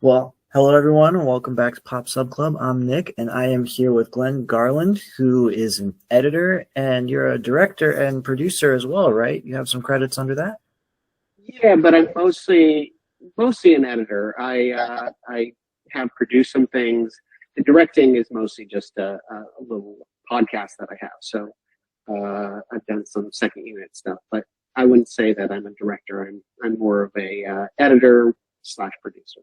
Well, hello everyone, and welcome back to Pop Sub Club. I'm Nick, and I am here with Glen Garland, who is an editor, and you're a director and producer as well, right? You have some credits under that? Yeah, but I'm mostly an editor. I have produced some things. The directing is mostly just a little podcast that I have. So I've done some second unit stuff, but I wouldn't say that I'm a director. I'm more of a editor slash producer.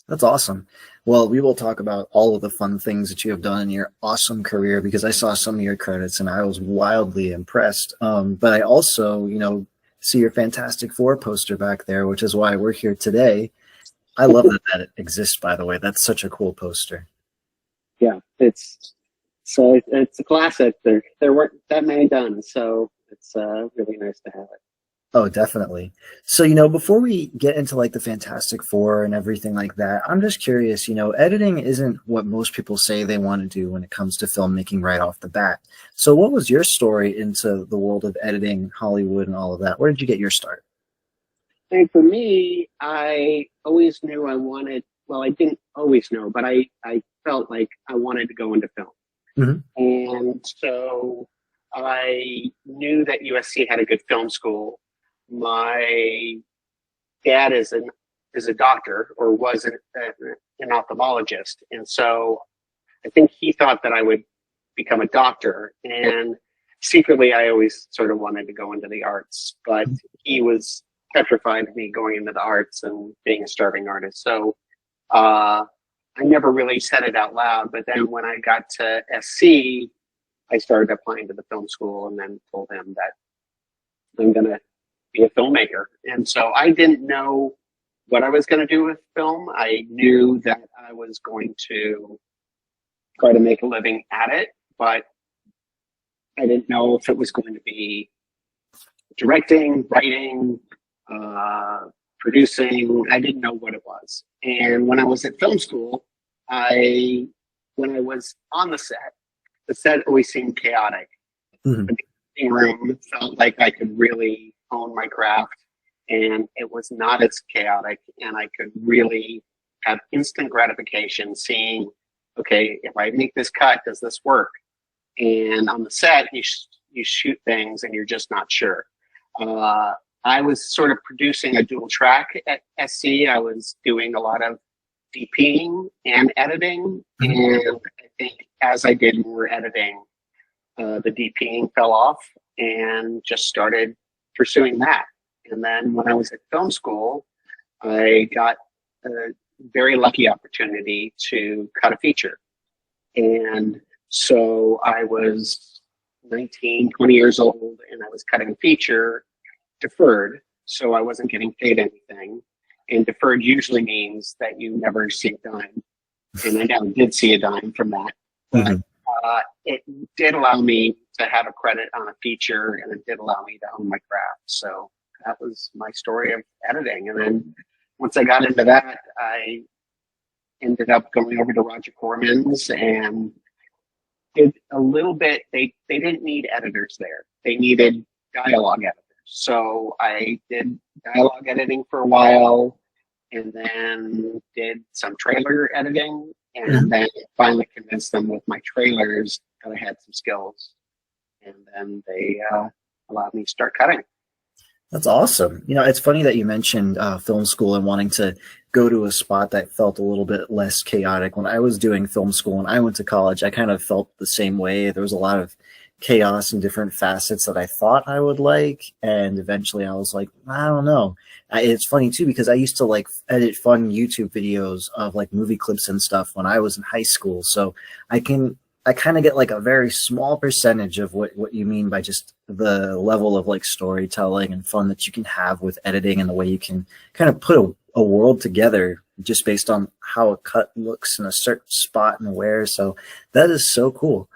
That's awesome. Well, we will talk about all of the fun things that you have done in your awesome career because I saw some of your credits and I was wildly impressed. But I also, see your Fantastic Four poster back there, which is why we're here today. I love that it exists, by the way. That's such a cool poster. Yeah, it's a classic. There weren't that many done, so it's really nice to have it. Oh, definitely. So, before we get into like the Fantastic Four and everything like that, I'm just curious, editing isn't what most people say they want to do when it comes to filmmaking right off the bat. So, what was your story into the world of editing, Hollywood, and all of that? Where did you get your start? And for me, I always knew I wanted, well, I didn't always know, but I felt like I wanted to go into film. Hmm. And so I knew that USC had a good film school. My dad is a doctor or was an ophthalmologist. And so I think he thought that I would become a doctor. And secretly, I always sort of wanted to go into the arts, but he was petrified of me going into the arts and being a starving artist. So I never really said it out loud. But then when I got to SC, I started applying to the film school and then told him that I'm going to be a filmmaker. And so I didn't know what I was going to do with film. I knew that I was going to try to make a living at it, but I didn't know if it was going to be directing, writing, producing. I didn't know what it was. And when I was at film school, when I was on the set always seemed chaotic. Hmm. The editing room felt like I could really hone my craft, and it was not as chaotic, and I could really have instant gratification seeing, okay, if I make this cut, does this work? And on the set, you shoot things and you're just not sure. I was sort of producing a dual track at SC. I was doing a lot of DPing and editing. And I think as I did more editing, the DPing fell off and just started pursuing that. And then when I was at film school, I got a very lucky opportunity to cut a feature. And so I was 19, 20 years old, and I was cutting a feature deferred. So I wasn't getting paid anything. And deferred usually means that you never see a dime. And I never did see a dime from that. But it did allow me to have a credit on a feature, and it did allow me to own my craft. So that was my story of editing. And then once I got into that, I ended up going over to Roger Corman's and did a little bit. They didn't need editors there. They needed dialogue editors. So I did dialogue editing for a while and then did some trailer editing and then finally convinced them with my trailers that I had some skills. And then they allowed me to start cutting. That's awesome. It's funny that you mentioned film school and wanting to go to a spot that felt a little bit less chaotic. When I was doing film school and I went to college, I kind of felt the same way. There was a lot of chaos and different facets that I thought I would like. And eventually I was like, I don't know. It's funny too, because I used to like edit fun YouTube videos of like movie clips and stuff when I was in high school. So I kind of get like a very small percentage of what you mean by just the level of like storytelling and fun that you can have with editing and the way you can kind of put a world together just based on how a cut looks in a certain spot and where. So that is so cool.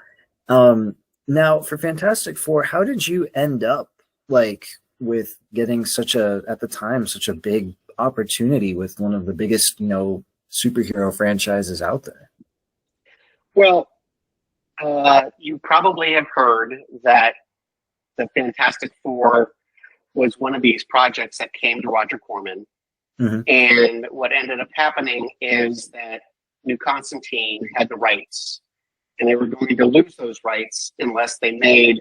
Now for Fantastic Four, how did you end up like with getting at the time, such a big opportunity with one of the biggest, superhero franchises out there? Well, you probably have heard that the Fantastic Four was one of these projects that came to Roger Corman. Hmm. And what ended up happening is that New Constantine had the rights, and they were going to lose those rights unless they made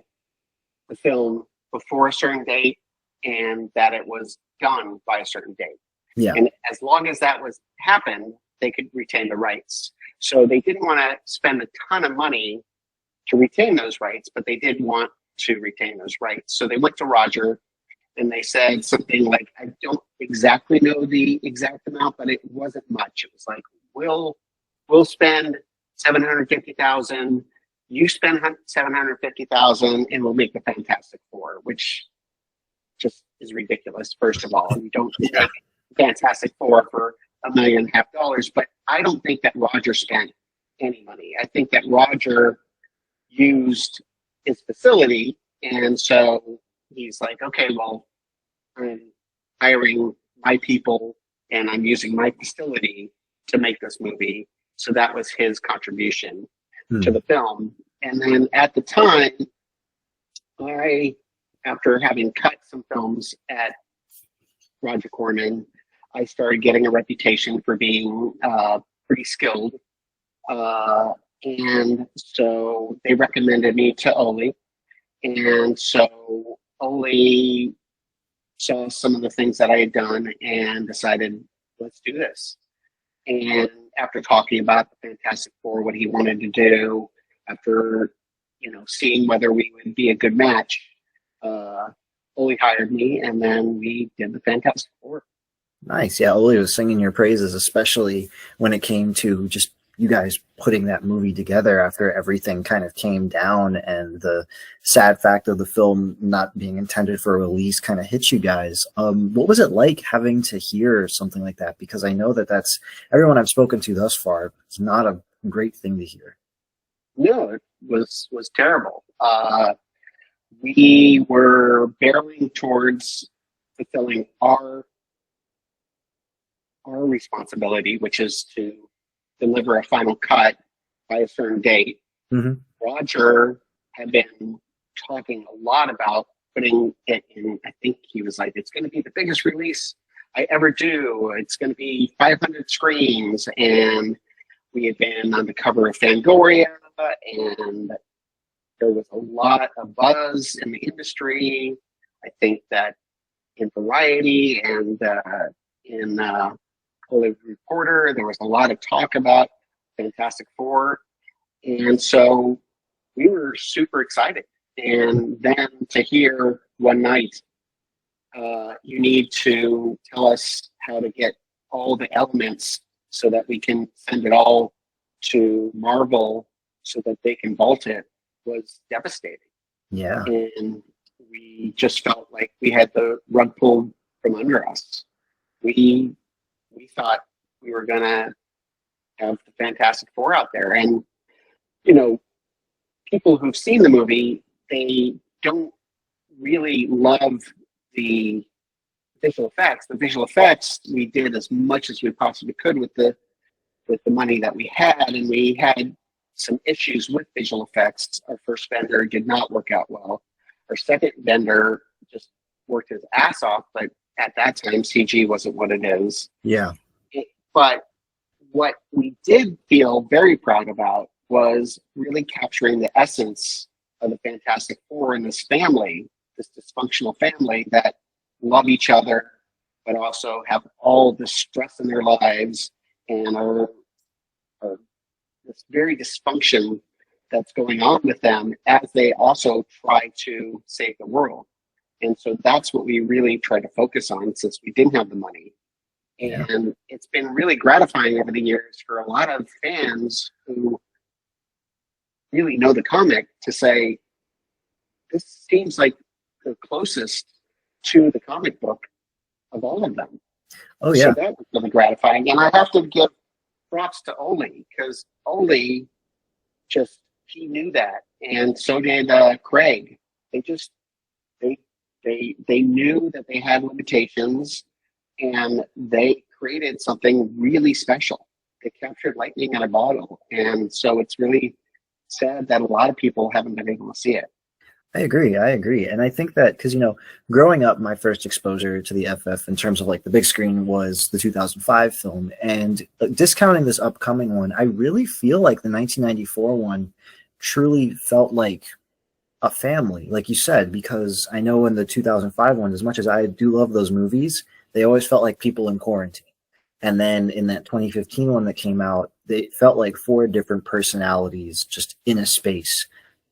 the film before a certain date and that it was done by a certain date. Yeah. And as long as that was happened, they could retain the rights. So they didn't want to spend a ton of money to retain those rights, but they did want to retain those rights. So they went to Roger and they said something like, I don't exactly know the exact amount, but it wasn't much. It was like, we'll spend 750,000, you spend 750,000, and we'll make the Fantastic Four, which just is ridiculous. First of all, you don't Yeah. make Fantastic Four for $1.5 million, but I don't think that Roger spent any money. I think that Roger used his facility, and so he's like, okay, well, I'm hiring my people and I'm using my facility to make this movie. So that was his contribution to Hmm. the film. And then at the time, I, after having cut some films at Roger Corman, I started getting a reputation for being pretty skilled. And so they recommended me to Oli. And so Oli saw some of the things that I had done and decided, let's do this. And after talking about the Fantastic Four, what he wanted to do, after seeing whether we would be a good match, Oli hired me, and then we did the Fantastic Four. Nice. Yeah, Oli was singing your praises, especially when it came to just you guys putting that movie together after everything kind of came down and the sad fact of the film not being intended for release kind of hit you guys. What was it like having to hear something like that? Because I know that that's everyone I've spoken to thus far. It's not a great thing to hear. No, it was terrible. We were barreling towards fulfilling our responsibility, which is to deliver a final cut by a certain date. Hmm. Roger had been talking a lot about putting it in. I think he was like, it's going to be the biggest release I ever do. It's going to be 500 screens. And we had been on the cover of Fangoria, and there was a lot of buzz in the industry. I think that in Variety and in Hollywood Reporter, there was a lot of talk about Fantastic Four. And so we were super excited. And then to hear one night, you need to tell us how to get all the elements so that we can send it all to Marvel so that they can vault it, was devastating. Yeah. And we just felt like we had the rug pulled from under us. We thought we were gonna have the Fantastic Four out there, and you know, people who've seen the movie, they don't really love the visual effects. The visual effects we did as much as we possibly could with the money that we had, and we had some issues with visual effects. Our first vendor did not work out well. Our second vendor just worked his ass off, but at that time, CG wasn't what it is. Yeah. But what we did feel very proud about was really capturing the essence of the Fantastic Four and this family, this dysfunctional family that love each other, but also have all the stress in their lives and are this very dysfunction that's going on with them as they also try to save the world. And so that's what we really try to focus on since we didn't have the money. Yeah. And it's been really gratifying over the years for a lot of fans who really know the comic to say, this seems like the closest to the comic book of all of them. Oh So yeah. that was really gratifying. And I have to give props to Oli, because Oli he knew that. And so did Craig. They just, they knew that they had limitations, and they created something really special. They captured lightning in a bottle. And so it's really sad that a lot of people haven't been able to see it. I agree. I agree. And I think that because, growing up, my first exposure to the FF in terms of like the big screen was the 2005 film. And discounting this upcoming one, I really feel like the 1994 one truly felt like a family, like you said, because I know in the 2005 one, as much as I do love those movies, they always felt like people in quarantine. And then in that 2015 one that came out, they felt like four different personalities just in a space.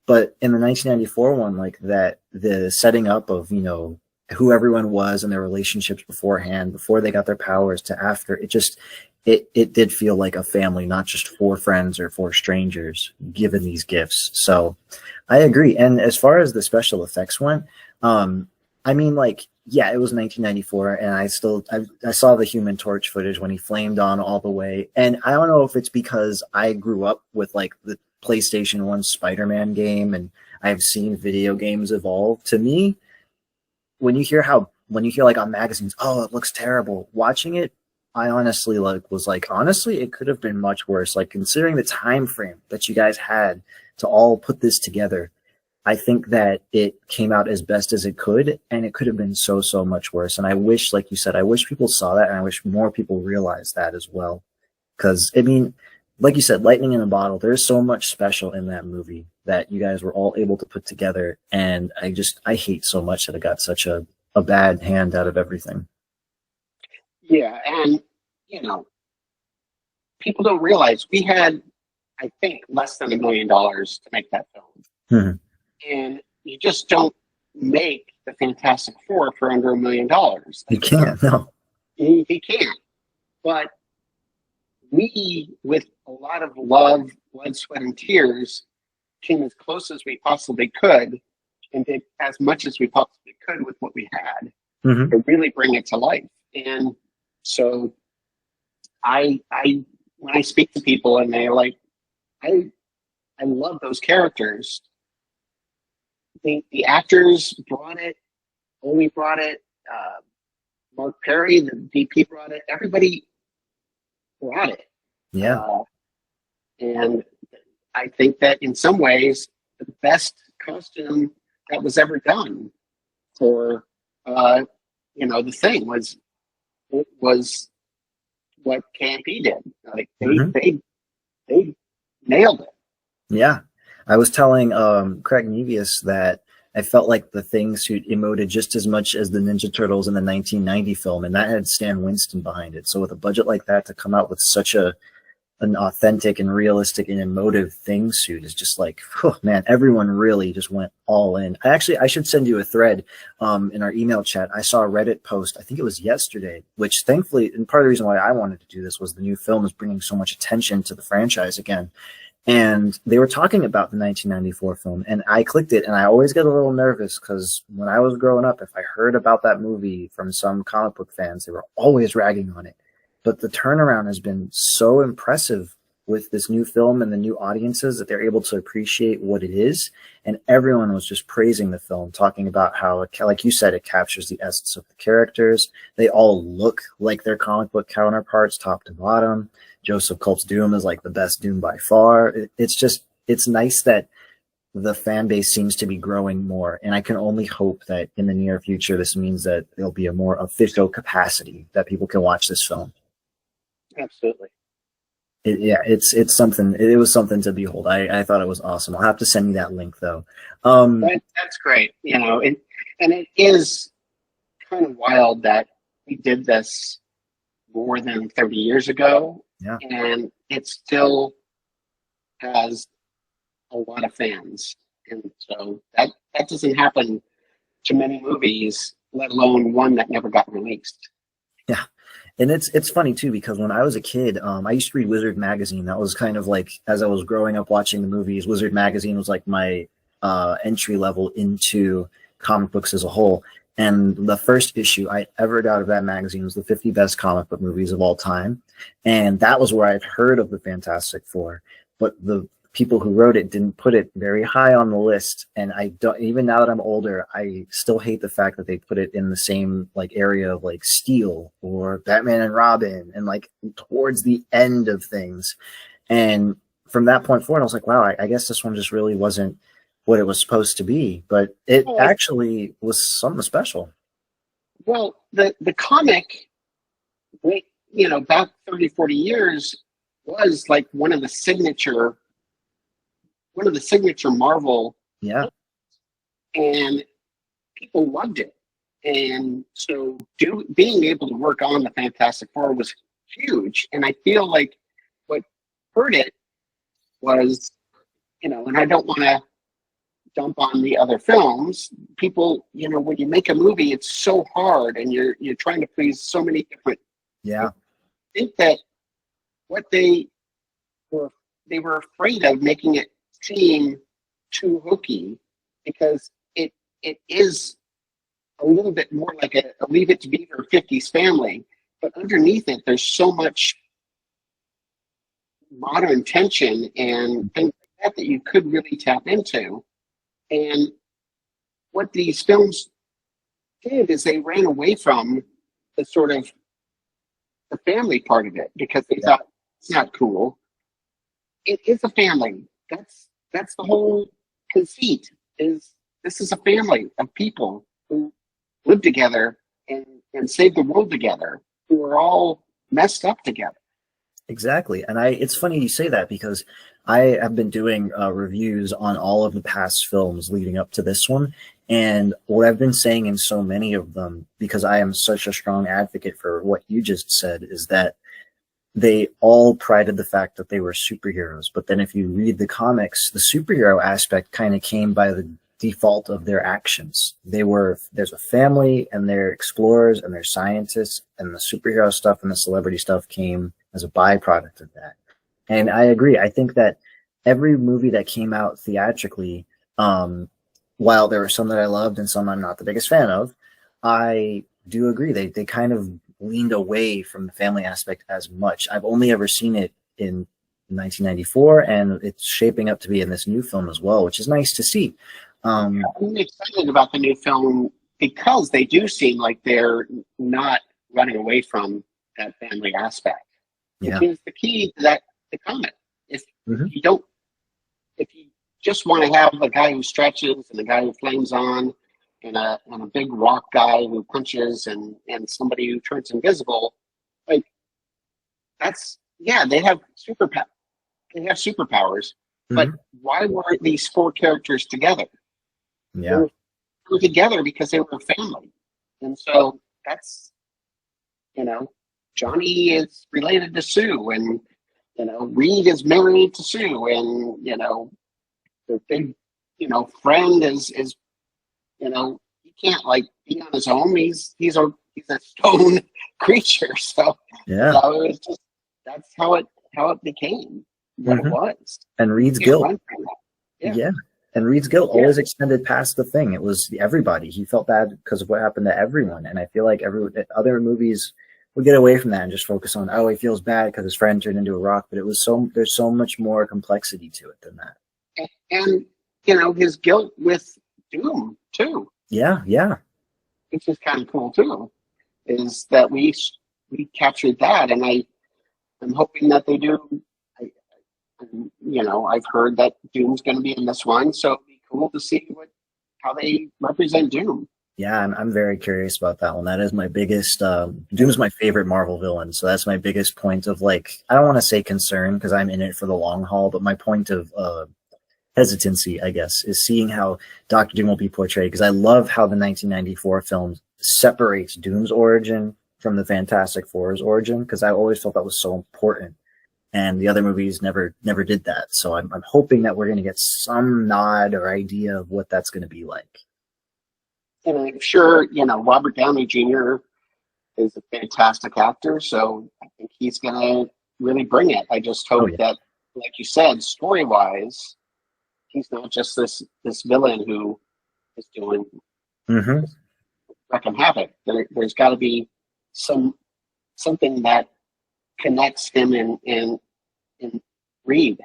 But in the 1994 one, like that, the setting up of, who everyone was and their relationships beforehand, before they got their powers to after, it did feel like a family, not just four friends or four strangers given these gifts. So I agree. And as far as the special effects went, I mean, like, yeah, it was 1994, and I saw the Human Torch footage when he flamed on all the way, and I don't know if it's because I grew up with like the PlayStation One Spider-Man game, and I've seen video games evolve. To me, when you hear like on magazines, oh, it looks terrible. Watching it, I honestly was like, honestly, it could have been much worse. Like considering the time frame that you guys had to all put this together, I think that it came out as best as it could, and it could have been so, so much worse. And I wish, like you said, I wish people saw that, and I wish more people realized that as well. Because, I mean, like you said, lightning in a bottle, there's so much special in that movie that you guys were all able to put together. And I hate so much that it got such a bad hand out of everything. Yeah, and you know, people don't realize we had, I think, less than $1 million to make that film, Hmm. and you just don't make the Fantastic Four for under $1 million. You can't, no. He can't. But we, with a lot of love, blood, sweat, and tears, came as close as we possibly could and did as much as we possibly could with what we had Hmm. to really bring it to life. And so I when I speak to people and they're like, I I love those characters. The actors brought it. Omi brought it. Mark Perry, the DP, brought it. Everybody brought it. Yeah. Uh, and I think that in some ways, the best costume that was ever done for, uh, the thing was what KMP did. Like Hmm. they nailed it. Yeah. I was telling Craig Nevius that I felt like the thing suit emoted just as much as the Ninja Turtles in the 1990 film, and that had Stan Winston behind it. So with a budget like that to come out with such an authentic and realistic and emotive thing suit is just like, oh man, everyone really just went all in. I should send you a thread in our email chat. I saw a Reddit post, I think it was yesterday, which thankfully, and part of the reason why I wanted to do this was the new film is bringing so much attention to the franchise again. And they were talking about the 1994 film, and I clicked it, and I always get a little nervous because when I was growing up, if I heard about that movie from some comic book fans, they were always ragging on it. But the turnaround has been so impressive with this new film and the new audiences that they're able to appreciate what it is. And everyone was just praising the film, talking about how, like you said, it captures the essence of the characters. They all look like their comic book counterparts, top to bottom. Joseph Culp's Doom is like the best Doom by far. It's nice that the fan base seems to be growing more. And I can only hope that in the near future, this means that there'll be a more official capacity that people can watch this film. Absolutely. Yeah, it's something. It was something to behold. I thought it was awesome. I'll have to send you that link though. That's great. And it is kind of wild that we did this more than 30 years ago, Yeah, and it still has a lot of fans. And so that doesn't happen to many movies, let alone one that never got released. yeah, and it's funny too because when I was a kid, I used to read Wizard magazine. That was kind of like as I was growing up watching the movies. Wizard magazine was like my entry level into comic books as a whole. And the first issue I ever got of that magazine was the 50 best comic book movies of all time, and that was where I'd heard of the Fantastic Four. But the people who wrote it didn't put it very high on the list, and I don't, even now that I'm older, I still hate the fact that they put it in the same like area of like Steel or Batman and Robin and like towards the end of things. And from that point forward I was like, wow, I guess this one just really wasn't what it was supposed to be, but it Well, actually was something special. the comic, back 30, 40 years was like one of the signature Marvel, Yeah, and people loved it. And so being able to work on the Fantastic Four was huge. And I feel like what hurt it was, and I don't want to dump on the other films. People, when you make a movie, it's so hard, and you're trying to please so many different. I yeah, think that what were they were afraid of making it seem too hooky, because it is a little bit more like a Leave It to Beaver 50s family, but underneath it, there's so much modern tension and things like that you could really tap into. And what these films did is they ran away from the sort of the family part of it, because they yeah, thought it's not cool. It is a family. That's the whole conceit. Is this is a family of people who live together and save the world together, who are all messed up together. exactly. And it's funny you say that because I have been doing reviews on all of the past films leading up to this one. And what I've been saying in so many of them, because I am such a strong advocate for what you just said, is that they all prided the fact that they were superheroes. But then if you read the comics, the superhero aspect kind of came by the default of their actions. There's a family and they're explorers and they're scientists, and the superhero stuff and the celebrity stuff came as a byproduct of that. And I agree. I think that every movie that came out theatrically, um, while there were some that I loved and some I'm not the biggest fan of, I do agree. They kind of leaned away from the family aspect as much. I've only ever seen it in 1994, and it's shaping up to be in this new film as well, which is nice to see. I'm excited about the new film because they do seem like they're not running away from that family aspect, which Yeah. is the key to that the comic. If Hmm. you don't, if you just want to have a guy who stretches and a guy who flames on, and a big rock guy who punches, and somebody who turns invisible, like that's yeah, they have superpowers, but Hmm. why weren't these four characters together? They Yeah. were together because they were a family. And so that's, you know, Johnny is related to Sue, and, Reed is married to Sue, and, the big, friend is, he can't like be on his own. He's a stone creature. So, Yeah. it was just, that's how it became what it Hmm. was. And You Reed's can't guilt. run from that. Yeah. Yeah. And Reed's guilt Yeah. always extended past the thing. It was everybody. He felt bad because of what happened to everyone. And I feel like other movies would get away from that and just focus on, oh, he feels bad because his friend turned into a rock. But there's so much more complexity to it than that. And his guilt with Doom too, Yeah. Yeah. which is kind of cool too, is that we captured that, and I'm hoping that they do. I, I've heard that Doom's going to be in this one, so it'd be cool to see how they represent Doom. Yeah, I'm very curious about that one. That is my biggest. Doom's my favorite Marvel villain, so that's my biggest point of like. I don't want to say concern because I'm in it for the long haul, but my point of hesitancy, I guess, is seeing how Doctor Doom will be portrayed. Because I love how the 1994 film separates Doom's origin from the Fantastic Four's origin. Because I always felt that was so important, and the other movies never did that. So I'm hoping that we're going to get some nod or idea of what that's going to be like. And I'm sure Robert Downey Jr. is a fantastic actor, so I think he's going to really bring it. I just Oh hope yeah. that, like you said, story wise, he's not just this villain who is doing Hmm. wrecking havoc. There's got to be some something that connects him and Reed.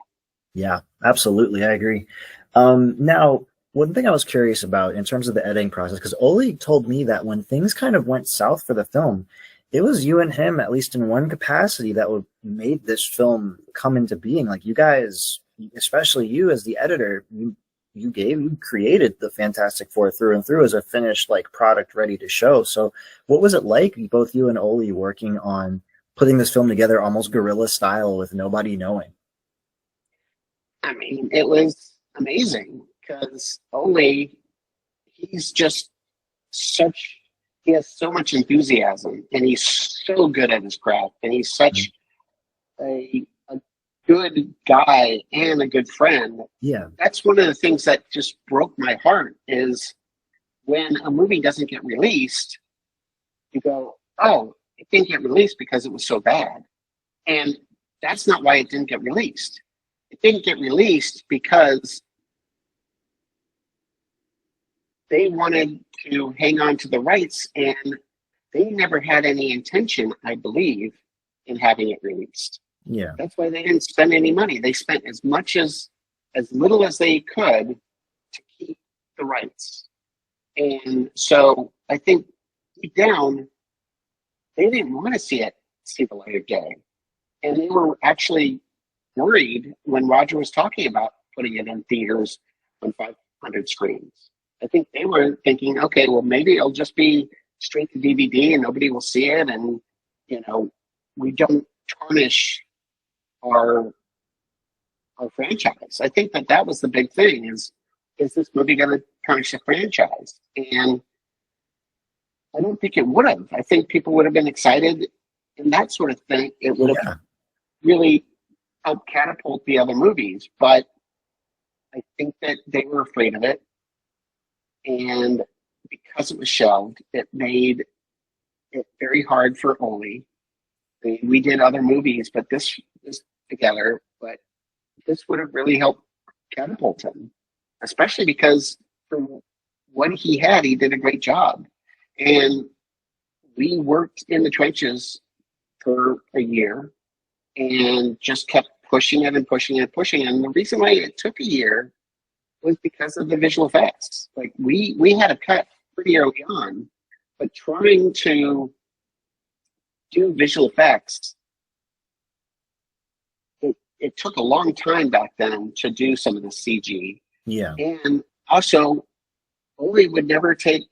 Yeah, absolutely. I agree. Now, one thing I was curious about in terms of the editing process, because Oli told me that when things kind of went south for the film, it was you and him, at least in one capacity, that would made this film come into being. Like you guys, especially you as the editor, you you created the Fantastic Four through and through as a finished like product ready to show. So what was it like, both you and Oli working on putting this film together almost guerrilla style with nobody knowing? I mean, it was amazing because only he's just such he has so much enthusiasm and he's so good at his craft and he's such a good guy and a good friend. Yeah. That's one of the things that just broke my heart is when a movie doesn't get released, you go, oh, it didn't get released because it was so bad. And that's not why it didn't get released. It didn't get released because they wanted to hang on to the rights and they never had any intention, I believe, in having it released. Yeah. That's why they didn't spend any money. They spent as little as they could to keep the rights. And so I think deep down, they didn't want to see the light of day. And they were actually worried when Roger was talking about putting it in theaters on 500 screens. I think they were thinking, okay, well, maybe it'll just be straight to DVD and nobody will see it. And, we don't tarnish our franchise. I think that was the big thing is this movie going to tarnish the franchise? And I don't think it would have. I think people would have been excited and that sort of thing. It would have really helped catapult the other movies. But I think that they were afraid of it. And because it was shelved, it made it very hard for Oli. We did other movies, but this together, but this would have really helped catapult him, especially because for what he had, he did a great job. And we worked in the trenches for a year and just kept pushing it and pushing it and pushing it. And the reason why it took a year was because of the visual effects. Like we had a cut pretty early on, but trying to do visual effects, it took a long time back then to do some of the CG. Yeah. And also, Oli would never take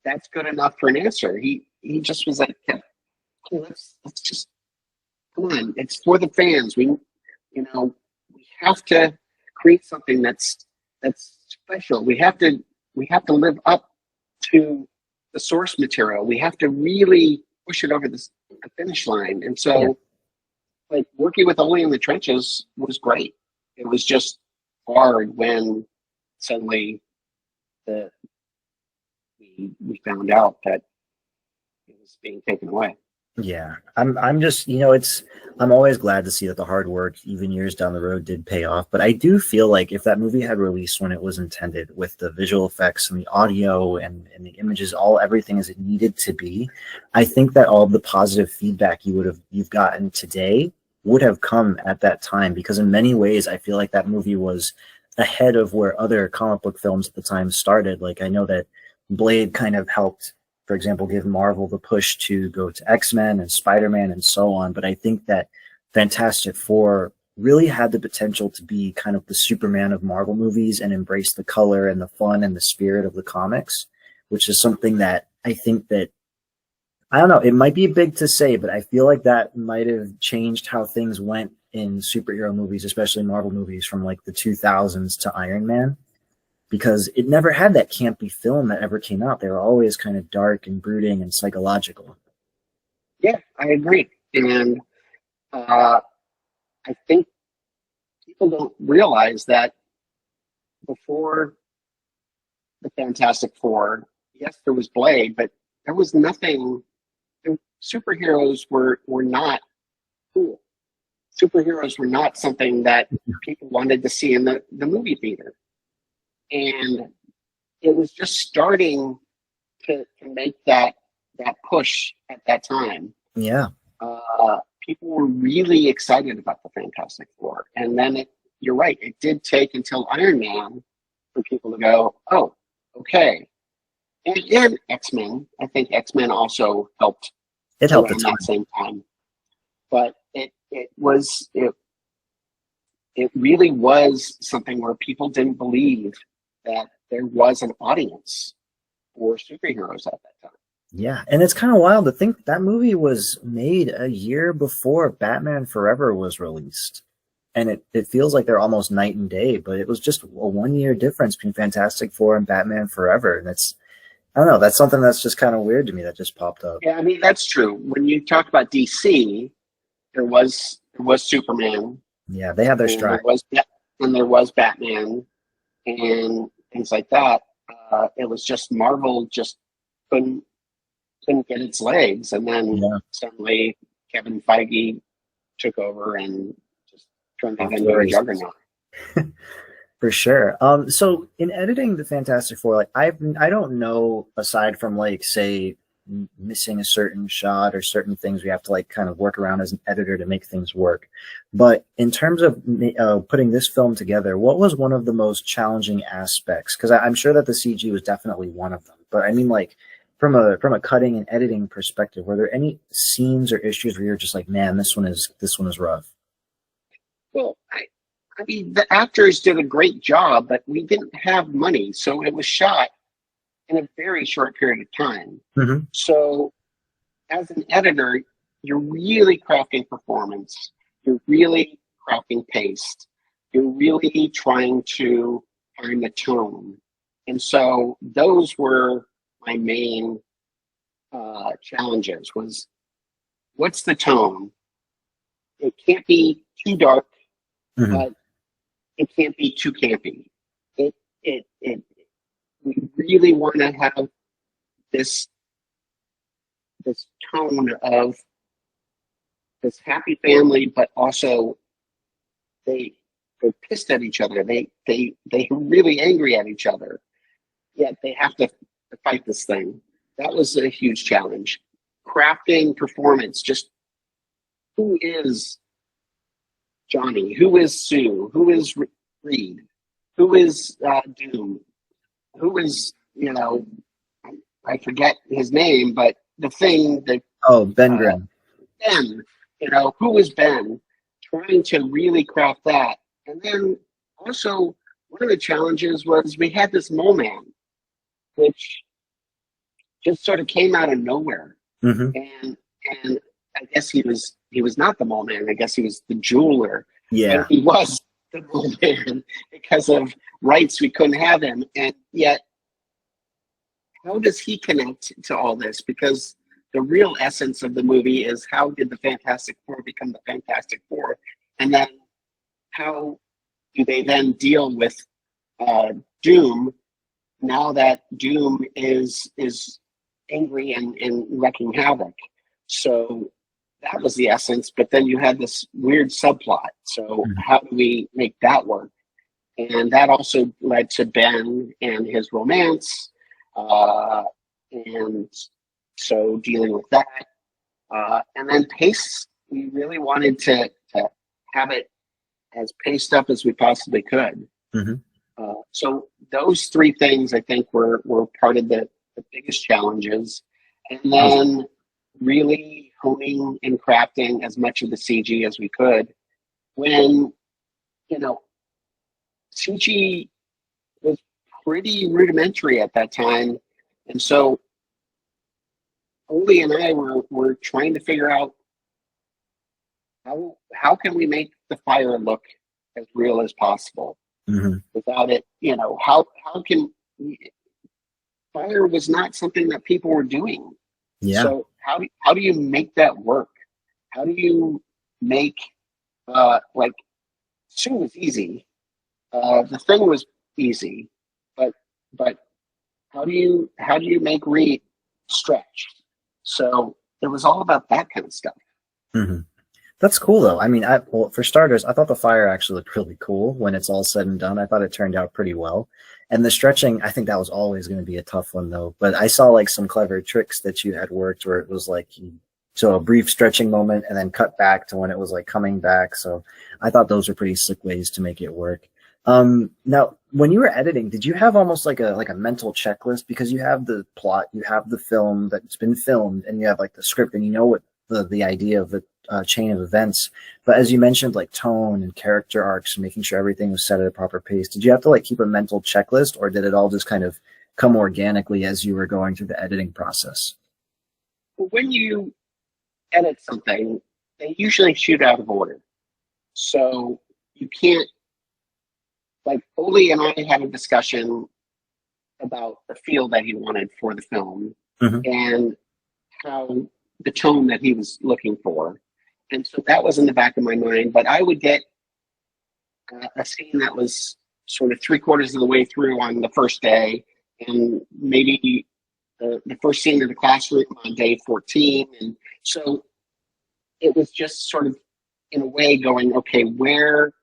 that's good enough for an answer. He just was like, hey, let's just come on. It's for the fans. We have to create something that's special. We have to live up to the source material. We have to really push it over the finish line. And so, like working with Oli in the trenches was great. It was just hard when suddenly we found out that it was being taken away. Yeah, I'm just, I'm always glad to see that the hard work, even years down the road, did pay off. But I do feel like if that movie had released when it was intended, with the visual effects and the audio and the images, everything as it needed to be, I think that all of the positive feedback you've gotten today would have come at that time. Because in many ways, I feel like that movie was ahead of where other comic book films at the time started. Like I know that Blade kind of helped, for example, give Marvel the push to go to X-Men and Spider-Man and so on. But I think that Fantastic Four really had the potential to be kind of the Superman of Marvel movies and embrace the color and the fun and the spirit of the comics, which is something that I think that, I don't know, it might be big to say, but I feel like that might have changed how things went in superhero movies, especially Marvel movies from like the 2000s to Iron Man. Because it never had that campy film that ever came out. They were always kind of dark and brooding and psychological. Yeah, I agree. And I think people don't realize that before the Fantastic Four, yes, there was Blade, but there was nothing. Superheroes were not cool. Superheroes were not something that people wanted to see in the movie theater. And it was just starting to make that push at that time. Yeah. People were really excited about the Fantastic Four. And then you're right, it did take until Iron Man for people to go, oh, okay. And X-Men. I think X-Men also helped. It helped around that same time. But it really was something where people didn't believe that there was an audience for superheroes at that time. Yeah, and it's kind of wild to think that movie was made a year before Batman Forever was released. And it feels like they're almost night and day, but it was just a 1 year difference between Fantastic Four and Batman Forever. And it's, I don't know, that's something that's just kind of weird to me that just popped up. Yeah, I mean that's true. When you talk about DC, there was Superman, Yeah, they had their and stride. there was Batman, and things like that. It was just Marvel just couldn't couldn't get its legs, and then Yeah, suddenly Kevin Feige took over and just turned it off to into the a races. juggernaut. For sure. So in editing the Fantastic Four, like I don't know aside from like say missing a certain shot or certain things we have to like kind of work around as an editor to make things work. But in terms of putting this film together, what was one of the most challenging aspects? Because I'm sure that the CG was definitely one of them. But I mean, like from a cutting and editing perspective, were there any scenes or issues where you're just like, man, this one is rough? Well, I mean, the actors did a great job, but we didn't have money, so it was shot in a very short period of time. Hmm. So, as an editor, you're really crafting performance, you're really crafting pace, you're really trying to find the tone. And so, those were my main challenges: was what's the tone? It can't be too dark, Hmm. but it can't be too campy. It we really want to have this this tone of this happy family, but also they they're pissed at each other. They're really angry at each other. Yet they have to fight this thing. That was a huge challenge. Crafting performance, just who is Johnny? Who is Sue? Who is Reed? Who is Doom? Who is, I forget his name, but the thing that Oh, Ben uh, Grimm. Ben, who is Ben? Trying to really craft that. And then also, one of the challenges was we had this mole man, which just sort of came out of nowhere. Hmm. And I guess he was not the mole man. I guess he was the jeweler, and Yeah. he was the mole man because of rights. We couldn't have him, and yet how does he connect to all this? Because the real essence of the movie is how did the Fantastic Four become the Fantastic Four, and then how do they then deal with uh, Doom now that Doom is angry and wrecking havoc? So that was the essence. But then you had this weird subplot. So Mhm. how do we make that work? And that also led to Ben and his romance, uh, and so dealing with that. And then pace, we really wanted to have it as paced up as we possibly could. Mhm. So those three things, I think, were part of the biggest challenges. And That was then really honing and crafting as much of the CG as we could when, you know, CG was pretty rudimentary at that time. And so Oli and I were trying to figure out how can we make the fire look as real as possible mhm. without it, how can fire was not something that people were doing. Yeah. So how do you make that work? How do you make like Sue was easy. The thing was easy, but but how do you make Reed stretch? So it was all about that kind of stuff. Mhm. That's cool though. I mean, well, for starters, I thought the fire actually looked really cool when it's all said and done. I thought it turned out pretty well. And the stretching, I think that was always going to be a tough one though. But I saw like some clever tricks that you had worked where it was like so a brief stretching moment and then cut back to when it was like coming back. So I thought those were pretty slick ways to make it work. Now when you were editing, did you have almost like a mental checklist because you have the plot, you have the film that's been filmed, and you have like the script, and you know what the idea of chain of events. But as you mentioned, like tone and character arcs, and making sure everything was set at a proper pace. Did you have to like keep a mental checklist, or did it all just kind of come organically as you were going through the editing process? When you edit something, they usually shoot out of order. So you can't, like, Oli and I had a discussion about the feel that he wanted for the film Hmm. and how the tone that he was looking for. And so that was in the back of my mind. But I would get a scene that was sort of three quarters of the way through on the first day, and maybe the first scene in the classroom on day 14. And so it was just sort of, in a way, going, okay, where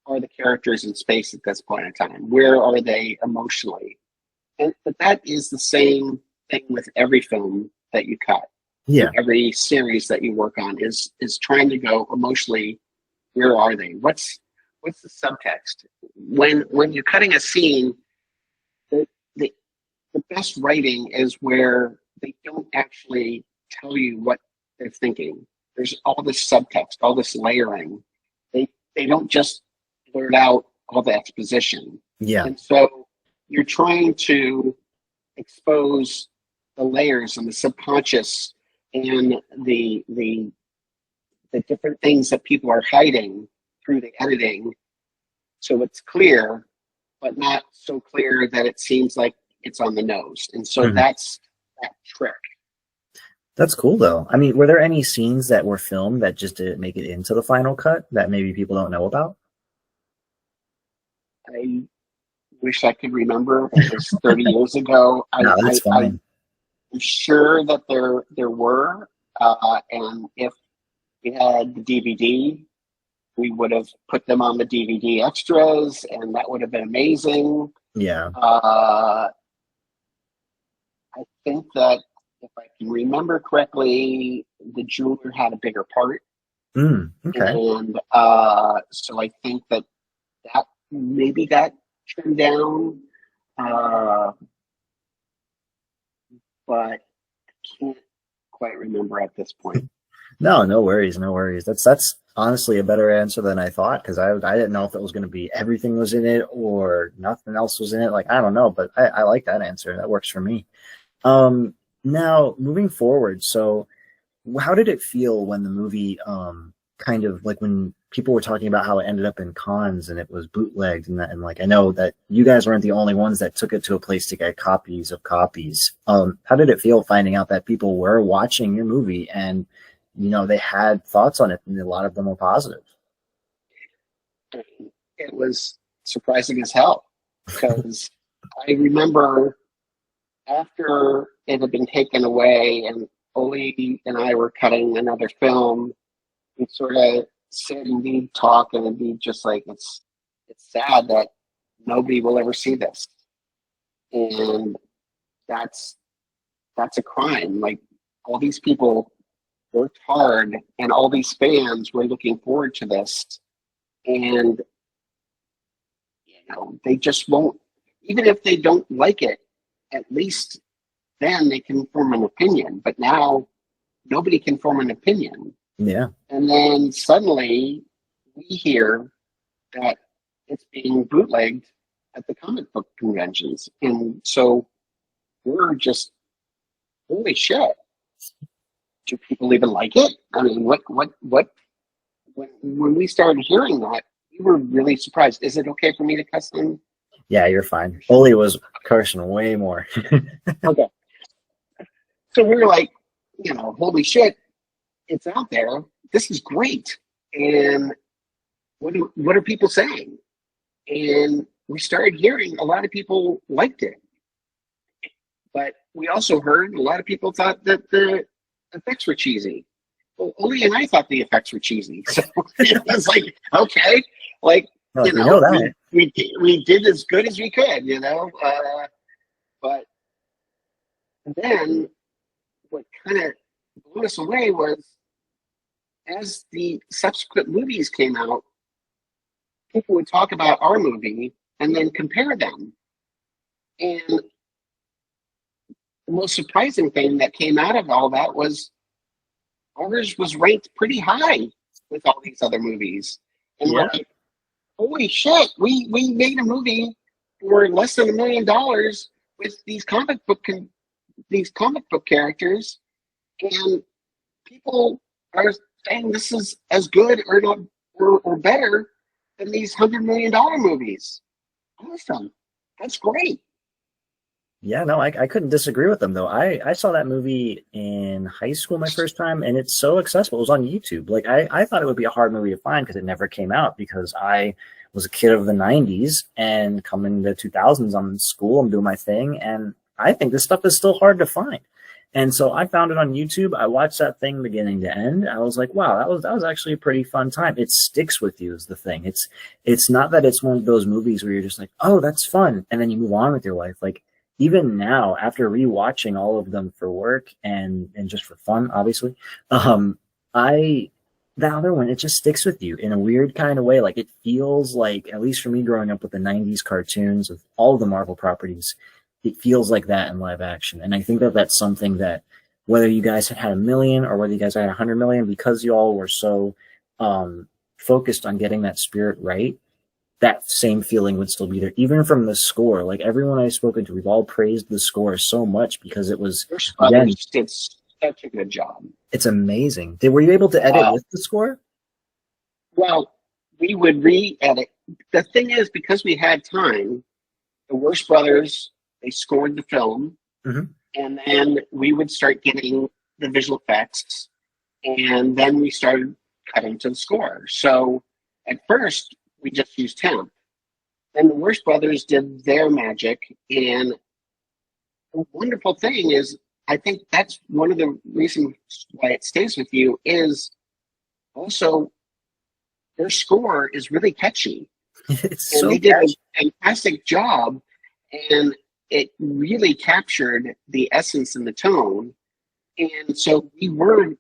are the characters in space at this point in time? Where are they emotionally? But that is the same thing with every film that you cut. Yeah. Every series that you work on is trying to go emotionally. Where are they? What's the subtext? When you're cutting a scene, the, the the best writing is where they don't actually tell you what they're thinking. There's all this subtext, all this layering. They don't just blurt out all the exposition. Yeah. And so you're trying to expose the layers and the subconscious and the different things that people are hiding through the editing, so it's clear, but not so clear that it seems like it's on the nose. And so Mhm. that's that trick. That's cool though. I mean, were there any scenes that were filmed that just didn't make it into the final cut that maybe people don't know about? I wish I could remember. It was 30 years ago. No, that's I'm fine. sure that there were, and if we had the DVD, we would have put them on the DVD extras, and that would have been amazing. Yeah. I think that if I can remember correctly, the jeweler had a bigger part, Okay. and so I think that that maybe got trimmed down, uh, but I can't quite remember at this point. No, no worries, no worries. That's honestly a better answer than I thought, because I didn't know if it was going to be everything was in it or nothing else was in it. Like I don't know, but I like that answer. That works for me. Now moving forward, so how did it feel when the movie kind of like when people were talking about how it ended up in cons and it was bootlegged and that, and like I know that you guys weren't the only ones that took it to a place to get copies of copies. How did it feel finding out that people were watching your movie and they had thoughts on it and a lot of them were positive? It was surprising as hell because I remember after it had been taken away and Oli and I were cutting another film, we'd sort of sit and we'd talk and it'd be just like, it's sad that nobody will ever see this. And that's that's a crime. Like, all these people worked hard and all these fans were looking forward to this, and they just won't, even if they don't like it, at least then they can form an opinion. But now nobody can form an opinion. Yeah. And then suddenly we hear that it's being bootlegged at the comic book conventions. And so we're just, holy shit, do people even like it? I mean, when we started hearing that, we were really surprised. Is it okay for me to cuss them? Yeah, you're fine. Oli was cursing way more. Okay. So we were like, holy shit, it's out there. This is great. And what are people saying? And we started hearing a lot of people liked it. But we also heard a lot of people thought that the effects were cheesy. Well, Oli and I thought the effects were cheesy. So it was like, okay, like, Like, we know that. we did as good as we could, but then what kind of blew us away was, as the subsequent movies came out, people would talk about our movie and then compare them. And the most surprising thing that came out of all that was ours was ranked pretty high with all these other movies. And we're Yeah. like, holy shit, we made a movie for less than $1 million with these comic book characters, and people are saying this is as good or not or better than these $100 million movies. Awesome. That's great. Yeah, no, I couldn't disagree with them though. I saw that movie in high school my first time, and it's so accessible. It was on YouTube. Like I thought it would be a hard movie to find because it never came out because I was a kid of the 90s and coming to 2000s, I'm in school, I'm doing my thing, and I think this stuff is still hard to find. And so I found it on YouTube. I watched that thing beginning to end. I was like, wow, that was actually a pretty fun time. It sticks with you is the thing. It's not that it's one of those movies where you're just like, oh, that's fun, and then you move on with your life. Like even now, after rewatching all of them for work and just for fun, obviously, I the other one, it just sticks with you in a weird kind of way. Like it feels like, at least for me growing up with the 90s cartoons of all the Marvel properties, it feels like that in live action. And I think that that's something that whether you guys had a million or whether you guys had 100 million, because you all were so focused on getting that spirit right, that same feeling would still be there, even from the score. Like everyone I've spoken to, we've all praised the score so much because it was, First again, Brothers did such a good job. it's amazing. Were you able to edit with the score? Well, we would re-edit. The thing is, because we had time, the Worst Brothers, they scored the film, and then we would start getting the visual effects, and then we started cutting to the score. So at first, we just used temp. Then the Worst Brothers did their magic, and the wonderful thing is, I think that's one of the reasons why it stays with you is also their score is really catchy. It's And so they did catchy. a fantastic job, and it really captured the essence and the tone. And so we were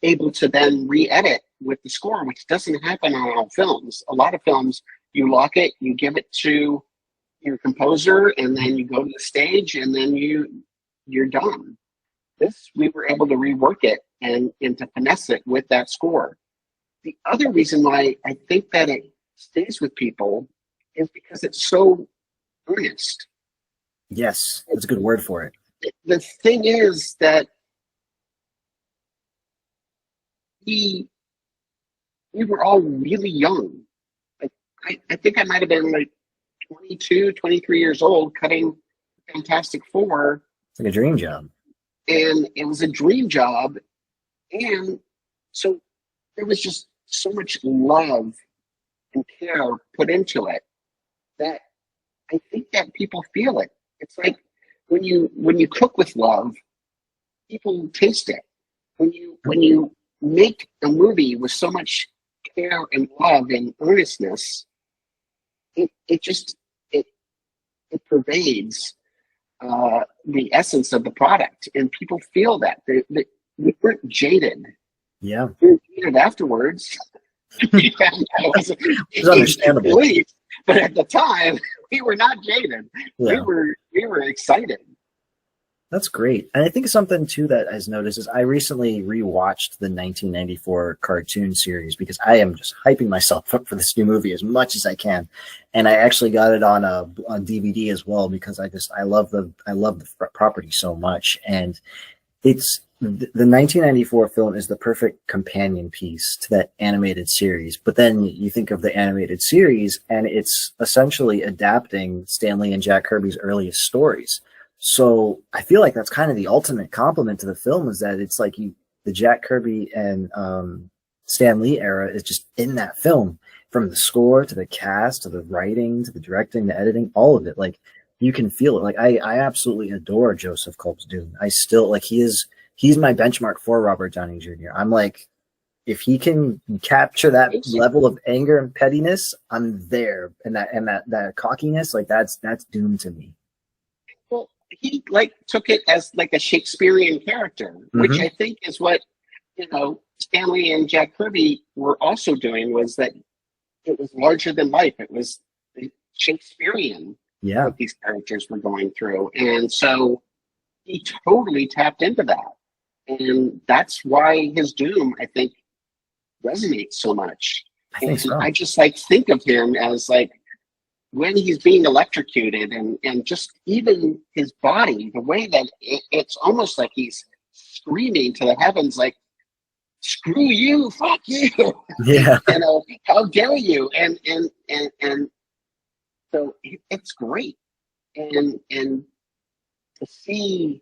able to then re-edit with the score, which doesn't happen on all films. A lot of films, you lock it, you give it to your composer, and then you go to the stage, and then you're done. This, we were able to rework it and to finesse it with that score. The other reason why I think that it stays with people is because it's so earnest. Yes, that's a good word for it. The thing is that we were all really young. Like I think I might have been like 22, 23 years old cutting Fantastic Four. It's like a dream job. And it was a dream job. And so there was just so much love and care put into it that I think that people feel it. It's like when you cook with love, people taste it. When you make a movie with so much care and love and earnestness, it just it pervades the essence of the product, and people feel that we weren't jaded. Yeah, We were jaded afterwards. We found out it it's understandable. belief, but at the time, we were not jaded. Yeah. We were excited. That's great. And I think something too that I've noticed is I recently rewatched the 1994 cartoon series because I am just hyping myself up for this new movie as much as I can. And I actually got it on DVD as well because I love the property so much. And it's the 1994 film is the perfect companion piece to that animated series. But then you think of the animated series and it's essentially adapting Stanley and Jack Kirby's earliest stories. So I feel like that's kind of the ultimate compliment to the film is that it's like the Jack Kirby and Stan Lee era is just in that film, from the score to the cast to the writing to the directing, the editing, all of it. Like you can feel it. Like I absolutely adore Joseph Culp-Doom. I still like he's my benchmark for Robert Downey Jr. I'm like, if he can capture that level of anger and pettiness, I'm there. And that cockiness, like that's Doom to me. Well, he like took it as like a Shakespearean character, which I think is what Stanley and Jack Kirby were also doing, was that it was larger than life. It was Shakespearean what these characters were going through, and so he totally tapped into that. And that's why his Doom, I think, resonates so much. I think And so. I just like think of him as like when he's being electrocuted and just even his body, the way that it's almost like he's screaming to the heavens, like, screw you, fuck you, Yeah. you know, how dare you? And so it's great. And to see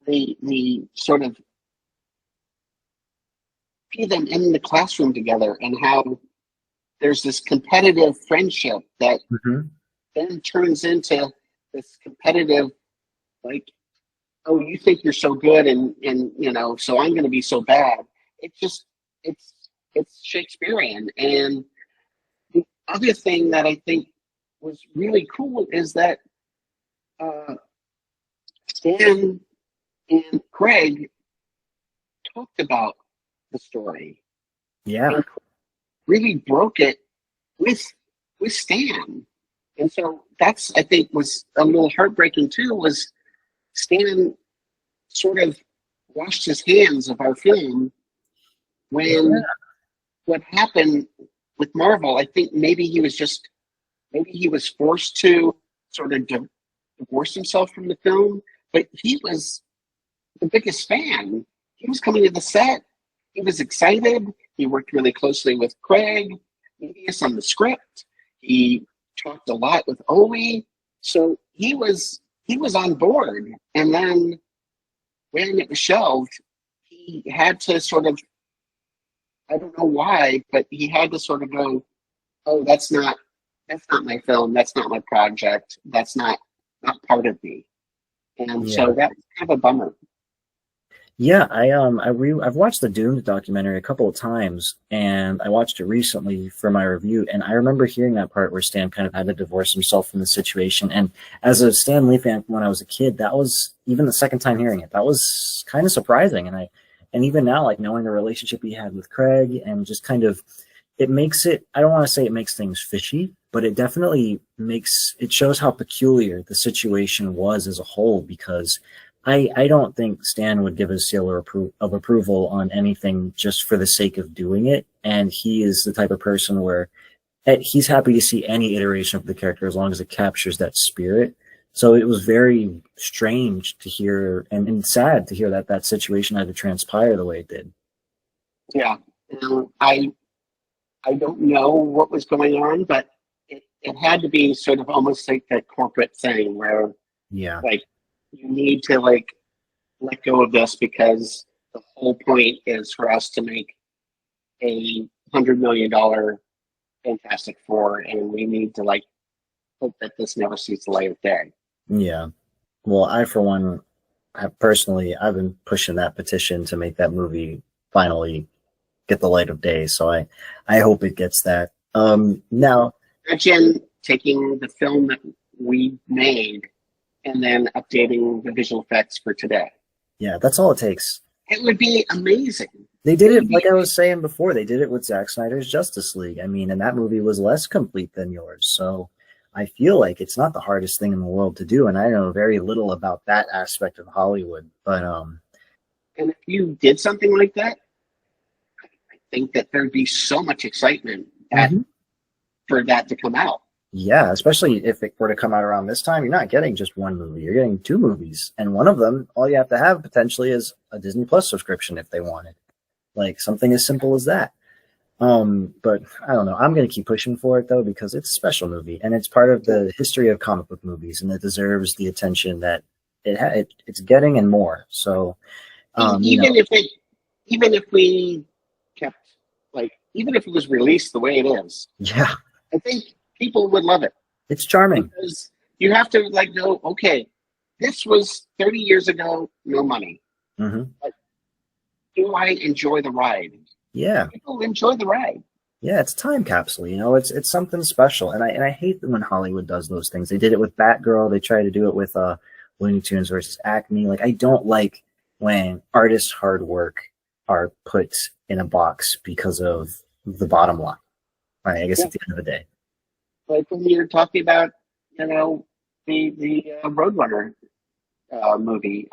the sort of see them in the classroom together and how there's this competitive friendship that Hmm. then turns into this competitive, like, oh, you think you're so good, and you know, so I'm going to be so bad. It's just it's it's Shakespearean. And the other thing that I think was really cool is that uh, Stan and Craig talked about the story Yeah. and really broke it with with Stan. And so that's, I think, was a little heartbreaking too. Was Stan sort of washed his hands of our film when what happened with Marvel? I think maybe he was forced to sort of divorce himself from the film, but he was the biggest fan. He was coming to the set. He was excited. He worked really closely with Craig, Medius on the script. He talked a lot with Owie. So he was on board. And then when it was shelved, he had to sort of, I don't know why, but he had to sort of go, oh, that's not my film. That's not my project. That's not part of me. And Yeah. so that's kind of a bummer. Yeah, I've watched the Doom documentary a couple of times, and I watched it recently for my review, and I remember hearing that part where Stan kind of had to divorce himself from the situation. And as a Stan Lee fan when I was a kid, that was even the second time hearing it, that was kind of surprising. And even now, like knowing the relationship he had with Craig and just kind of it makes it, I don't want to say it makes things fishy, but it definitely makes it shows how peculiar the situation was as a whole because I don't think Stan would give a seal of approval on anything just for the sake of doing it. And he is the type of person where he's happy to see any iteration of the character as long as it captures that spirit. So it was very strange to hear and sad to hear that that situation had to transpire the way it did. Yeah. And I don't know what was going on, but it had to be sort of almost like that corporate thing where Yeah. like you need to like let go of this because the whole point is for us to make $100 million Fantastic Four, and we need to like hope that this never sees the light of day. Yeah. Well, I, for one, personally, I've been pushing that petition to make that movie finally get the light of day. So I hope it gets that. Now, Imagine taking the film that we made and then updating the visual effects for today. yeah, that's all it takes. It would be amazing. They did It would it, like be I was saying before, they did it with Zack Snyder's Justice League. I mean, and that movie was less complete than yours. So I feel like it's not the hardest thing in the world to do. And I know very little about that aspect of Hollywood. But and if you did something like that, I think that there'd be so much excitement mhm. for that to come out. Yeah, especially if it were to come out around this time, you're not getting just one movie. You're getting two movies. And one of them, all you have to have potentially is a Disney Plus subscription if they want it. Like something as simple as that. But I don't know. I'm gonna keep pushing for it though because it's a special movie and it's part of the history of comic book movies and it deserves the attention that it's getting and more. So, you know, Even if it, even if we kept like, even if it was released the way it is, yeah, I think people would love it it's charming. because you have to like know, okay, this was 30 years ago, no money. Hmm. But do I enjoy the ride? Yeah, People enjoy the ride. yeah, it's a time capsule. You know, it's something special. And I hate when Hollywood does those things. They did it with Batgirl. They tried to do it with Looney Tunes versus Acme. Like I don't like when artists' hard work are put in a box because of the bottom line. Right, I guess Yeah. at the end of the day. Like when you're talking about, you know, the Roadrunner movie,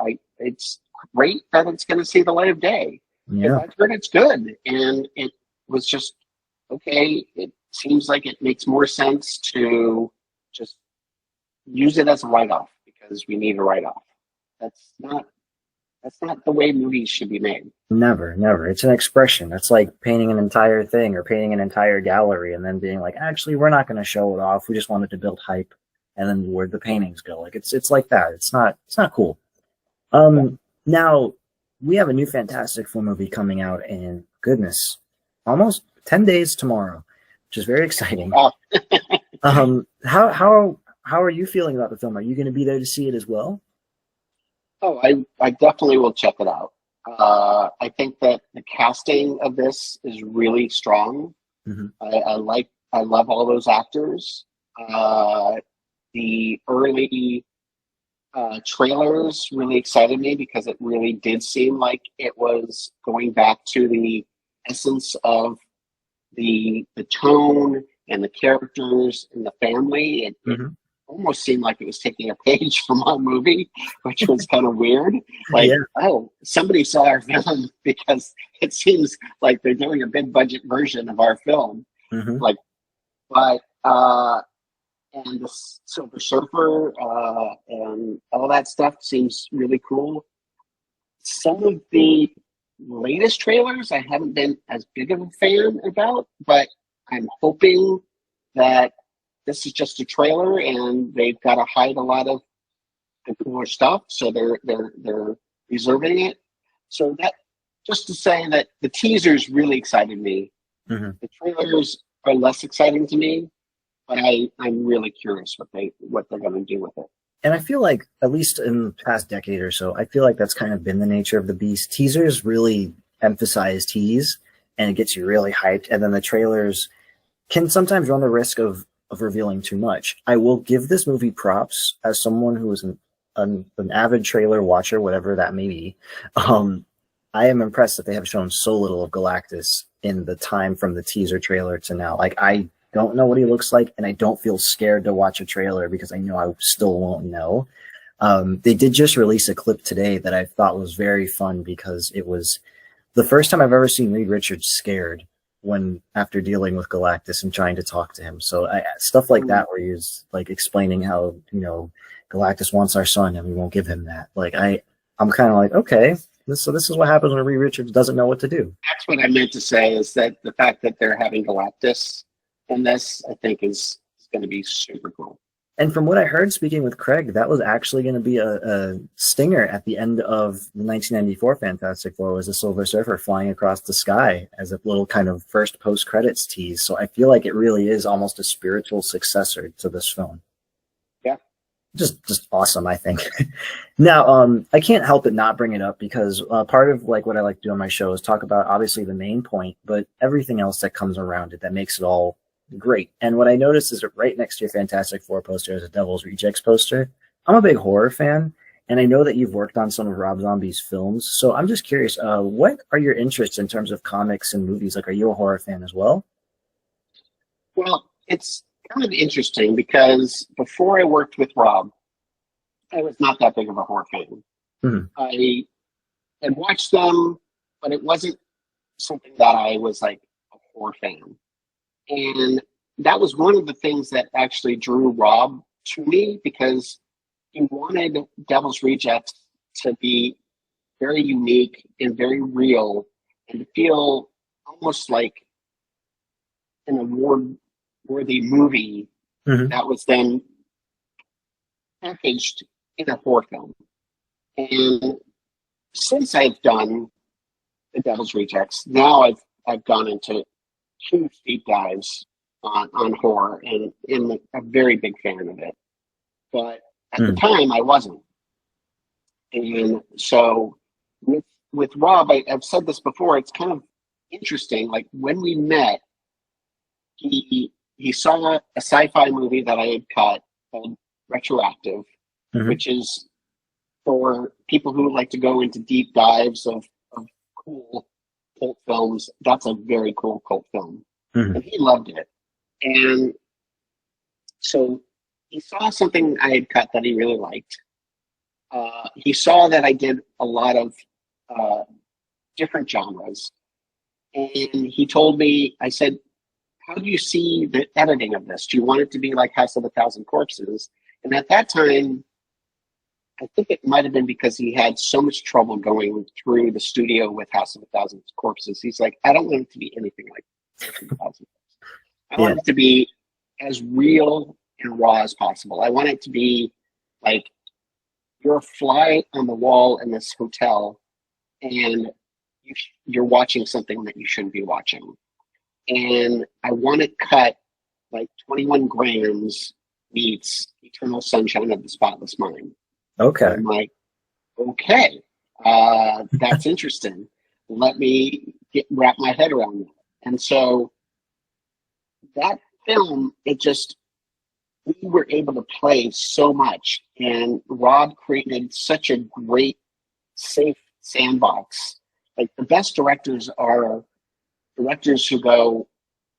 great that it's going to see the light of day. Because Yeah. I've heard it's good, and it was just okay. It seems like it makes more sense to just use it as a write-off because we need a write-off. That's not that's not the way movies should be made. Never, never. It's an expression. That's like painting an entire thing or painting an entire gallery and then being like, actually, we're not going to show it off. We just wanted to build hype, and then where'd the paintings go? Like it's like that. It's not cool. Yeah. Now we have a new Fantastic Four movie coming out in goodness, almost 10 days tomorrow, which is very exciting. Uh, How are you feeling about the film? Are you going to be there to see it as well? I definitely will check it out. I think that the casting of this is really strong. Mm-hmm. I love all those actors. The early trailers really excited me because it really did seem like it was going back to the essence of the tone and the characters and the family. It Mm-hmm. almost seemed like it was taking a page from our movie, which was kind of weird. Like, Yeah. oh, somebody saw our film because it seems like they're doing a big budget version of our film. Mm-hmm. Like, but and the Silver Surfer and all that stuff seems really cool. Some of the latest trailers I haven't been as big of a fan about, but I'm hoping that this is just a trailer and they've got to hide a lot of the cooler stuff, so they're reserving it. So that just to say that the teasers really excited me. Mm-hmm. The trailers are less exciting to me, but I'm really curious what they're going to do with it. And I feel like, at least in the past decade or so, I feel like that's kind of been the nature of the beast. Teasers really emphasize tease, and it gets you really hyped. And then the trailers can sometimes run the risk of revealing too much. I will give this movie props as someone who is an avid trailer watcher, whatever that may be. I am impressed that they have shown so little of Galactus in the time from the teaser trailer to now. Like, I don't know what he looks like, and I don't feel scared to watch a trailer because I know I still won't know. They did just release a clip today that I thought was very fun because it was the first time I've ever seen Reed Richards scared when after dealing with Galactus and trying to talk to him. So stuff like that, where he's like explaining how, Galactus wants our son and we won't give him that. Like I'm kind of like, okay, this is what happens when Reed Richards doesn't know what to do. That's what I meant to say, is that the fact that they're having Galactus in this, I think is going to be super cool. And from what I heard, speaking with Craig, that was actually going to be a stinger at the end of the 1994 Fantastic Four, was the Silver Surfer flying across the sky as a little kind of first post-credits tease. So I feel like it really is almost a spiritual successor to this film. Yeah. Just awesome, I think. Now, I can't help but not bring it up because part of like what I like to do on my show is talk about obviously the main point, but everything else that comes around it that makes it all great. And what I noticed is that right next to your Fantastic Four poster is a Devil's Rejects poster. I'm a big horror fan, and I know that you've worked on some of Rob Zombie's films. So I'm just curious, what are your interests in terms of comics and movies? Like, are you a horror fan as well? Well, it's kind of interesting because before I worked with Rob, I was not that big of a horror fan. Mm-hmm. I had watched them, but it wasn't something that I was like a horror fan. And that was one of the things that actually drew Rob to me, because he wanted Devil's Rejects to be very unique and very real and to feel almost like an award-worthy movie that was then packaged in a horror film. And since I've done the Devil's Rejects, now I've gone into huge deep dives on horror, and am a very big fan of it. But at the time, I wasn't. And so with Rob, I've said this before, it's kind of interesting. Like, when we met, he saw a sci-fi movie that I had cut called Retroactive, which is for people who like to go into deep dives of cool cult films. That's a very cool cult film. And he loved it. And so he saw something I had cut that he really liked. he saw that I did a lot of uh, different genres, and he told me, I said, how do you see the editing of this? Do you want it to be like House of a Thousand Corpses? And at that time, I think it might have been because he had so much trouble going through the studio with House of a Thousand Corpses. He's like, I don't want it to be anything like House of a Thousand Corpses. I Yeah. want it to be as real and raw as possible. I want it to be like you're a fly on the wall in this hotel, and you're watching something that you shouldn't be watching. And I want it cut like 21 grams meets Eternal Sunshine of the Spotless Mind. And Okay. I'm like, okay, that's interesting. Let me wrap my head around that. And so that film, it just, we were able to play so much. And Rob created such a great, safe sandbox. Like the best directors are directors who go,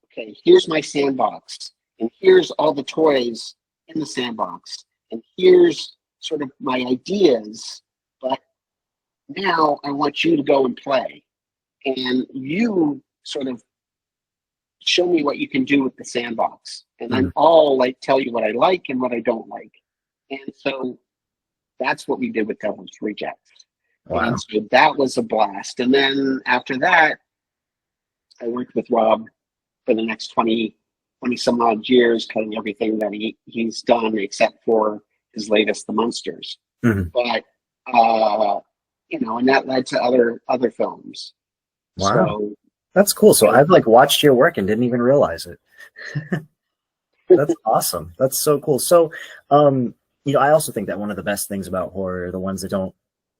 okay, here's my sandbox, and here's all the toys in the sandbox, and here's sort of my ideas, but now I want you to go and play. And you sort of show me what you can do with the sandbox. And Mhm. then I'll like tell you what I like and what I don't like. And so that's what we did with Devil's Rejects. And Wow. so that was a blast. And then after that, I worked with Rob for the next 20 some odd years, cutting everything that he's done except for his latest, The Munsters. Mhm. But and that led to other films. Wow. So That's cool. So I, I've like watched your work and didn't even realize it. That's awesome. That's so cool. So, I also think that one of the best things about horror are the ones that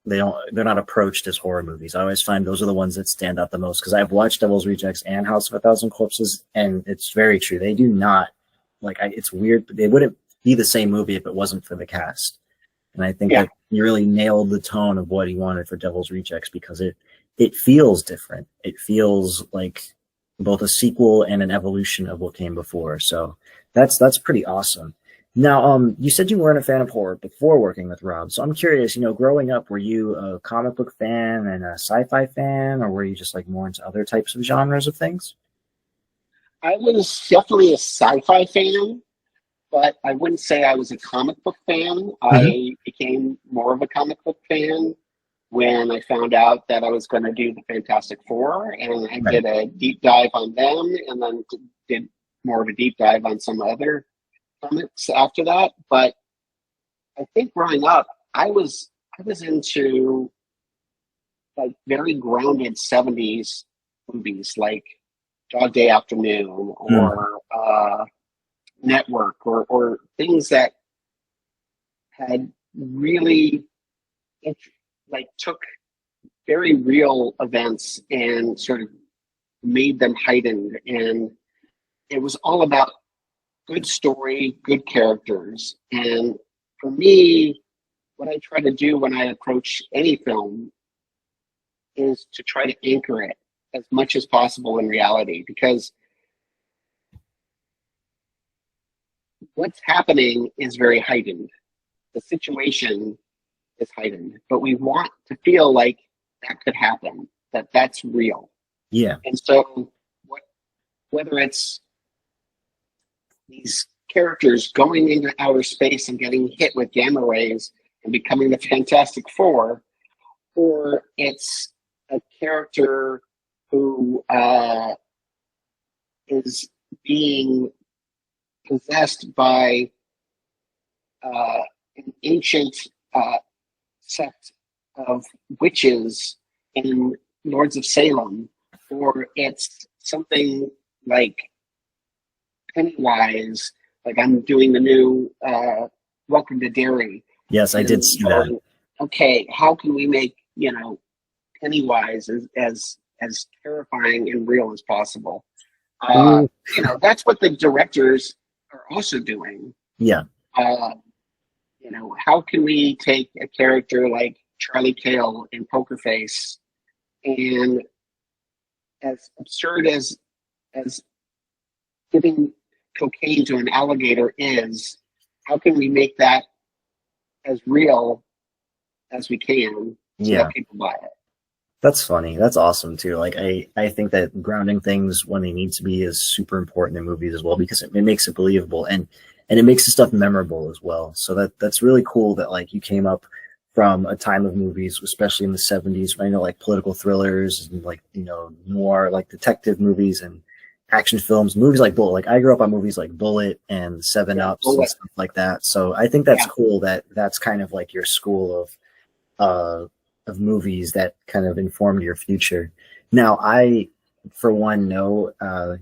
they're not approached as horror movies. I always find those are the ones that stand out the most because I've watched Devil's Rejects and House of a Thousand Corpses, and it's very true. They do not it's weird. They wouldn't be the same movie if it wasn't for the cast. And I think yeah, that you really nailed the tone of what he wanted for Devil's Rejects because it feels different. It feels like both a sequel and an evolution of what came before. So that's pretty awesome. Now, you said you weren't a fan of horror before working with Rob. So I'm curious, growing up, were you a comic book fan and a sci-fi fan, or were you just like more into other types of genres of things? I was definitely a sci-fi fan, but I wouldn't say I was a comic book fan. Hmm. I became more of a comic book fan when I found out that I was going to do the Fantastic Four, and I Right. did a deep dive on them, and then did more of a deep dive on some other comics after that. But I think growing up, I was into like very grounded '70s movies, like Dog Day Afternoon Mm. or Network, or things that had really like took very real events and sort of made them heightened. And it was all about good story, good characters. And for me, what I try to do when I approach any film is to try to anchor it as much as possible in reality, because what's happening is very heightened. The situation is heightened, but we want to feel like that could happen, that that's real. Yeah. And so, what, whether it's these characters going into outer space and getting hit with gamma rays and becoming the Fantastic Four, or it's a character who is being possessed by an ancient uh, sect of witches in Lords of Salem, or it's something like Pennywise, like I'm doing the new Welcome to Derry, Yes, I did and see that. going, okay, how can we make Pennywise as terrifying and real as possible? Ooh. That's what the directors are also doing. Yeah. Uh, how can we take a character like Charlie Cale in Poker Face, and as absurd as giving cocaine to an alligator is, how can we make that as real as we can so Yeah. that people buy it. That's funny. That's awesome too. Like I think that grounding things when they need to be is super important in movies as well because it makes it believable and it makes the stuff memorable as well. So that's really cool that like you came up from a time of movies, especially in the 70s, when I know like political thrillers and like, you know, noir, like detective movies and action films, movies like Bullet. Like I grew up on movies like Bullet and Seven Yeah, Ups and stuff like that. So I think that's yeah. cool that that's kind of like your school uh, of movies that kind of informed your future. Now, I, for one, know,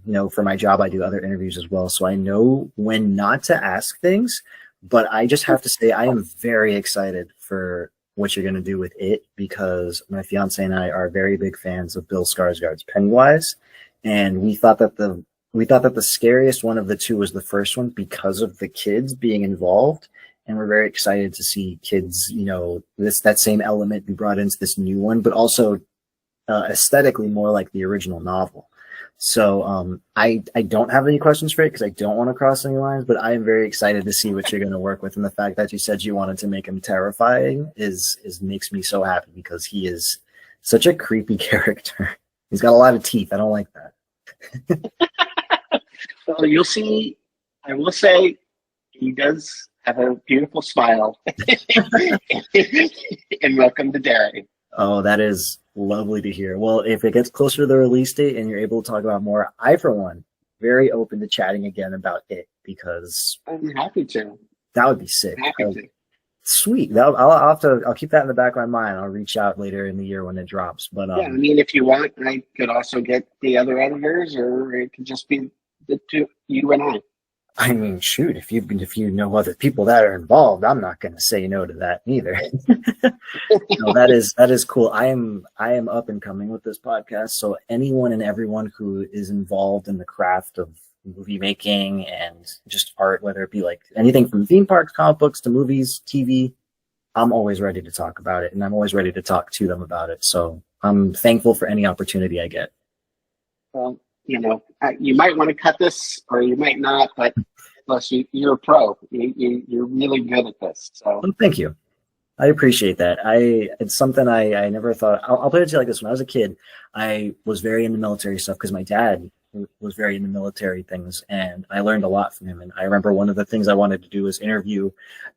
you know, for my job, I do other interviews as well. So I know when not to ask things, but I just have to say I am very excited for what you're going to do with it because my fiance and I are very big fans of Bill Skarsgård's Pennywise. And we thought that the scariest one of the two was the first one because of the kids being involved and we're very excited to see kids, you know, that same element be brought into this new one, but also aesthetically more like the original novel. So I don't have any questions for it because I don't want to cross any lines, but I am very excited to see what you're going to work with. And the fact that you said you wanted to make him terrifying is makes me so happy because he is such a creepy character. He's got a lot of teeth. I don't like that. Well, you'll see. I will say he does have a beautiful smile. And welcome to Derry. Oh, that is lovely to hear. Well, if it gets closer to the release date and you're able to talk about more, I, for one, very open to chatting again about it because I'm happy to. that would be sick. I'm happy to. Sweet. I'll have to. I'll keep that in the back of my mind. I'll reach out later in the year when it drops. But Yeah, I mean, if you want, I could also get the other editors, or it could just be the two, you and I. I mean, shoot, if you know other people that are involved, I'm not going to say no to that either. No, that is cool. I am up and coming with this podcast, so anyone and everyone who is involved in the craft of movie making and just art, whether it be like anything from theme parks, comic books to movies, TV, I'm always ready to talk about it, and I'm always ready to talk to them about it. So I'm thankful for any opportunity I get. Well, you know, you might want to cut this, or you might not, but plus you're a pro. You're really good at this. So Well, thank you. I appreciate that. It's something I never thought. I'll put it to you like this: when I was a kid, I was very into military stuff because my dad was very into military things, and I learned a lot from him. And I remember one of the things I wanted to do was interview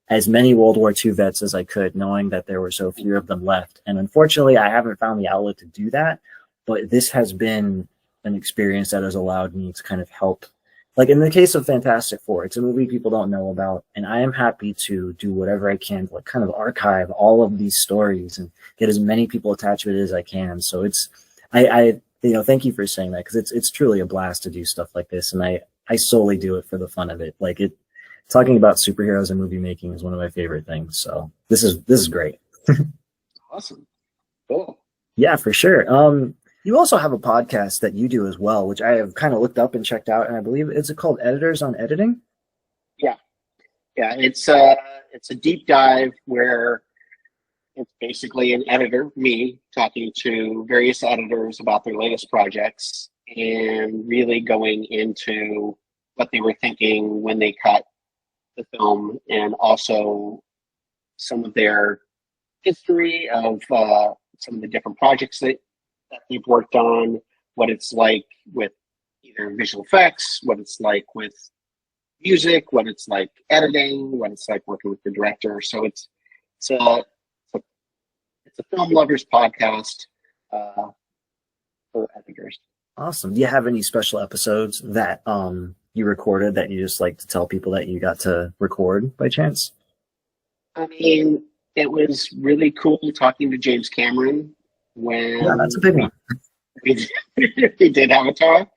as many World War II vets as I could, knowing that there were so few of them left. And unfortunately, I haven't found the outlet to do that. But this has been an experience that has allowed me to kind of help. Like in the case of Fantastic Four, it's a movie people don't know about, and I am happy to do whatever I can to like kind of archive all of these stories and get as many people attached to it as I can. So I you know, thank you for saying that because it's truly a blast to do stuff like this, and I solely do it for the fun of it. Like talking about superheroes and movie making is one of my favorite things. So this is great. awesome. Cool. Yeah, for sure. You also have a podcast that you do as well, which I have kind of looked up and checked out, and I believe it's called Editors on Editing. Yeah. Yeah. It's a deep dive where it's basically an editor, me, talking to various editors about their latest projects and really going into what they were thinking when they cut the film and also some of their history of some of the different projects that they've worked on, what it's like with either visual effects, what it's like with music, what it's like editing, what it's like working with the director. So it's a it's a film lovers podcast for editors. Awesome. Do you have any special episodes that you recorded that you just like to tell people that you got to record by chance? I mean, it was really cool talking to James Cameron when Yeah, that's a big one. we did Avatar.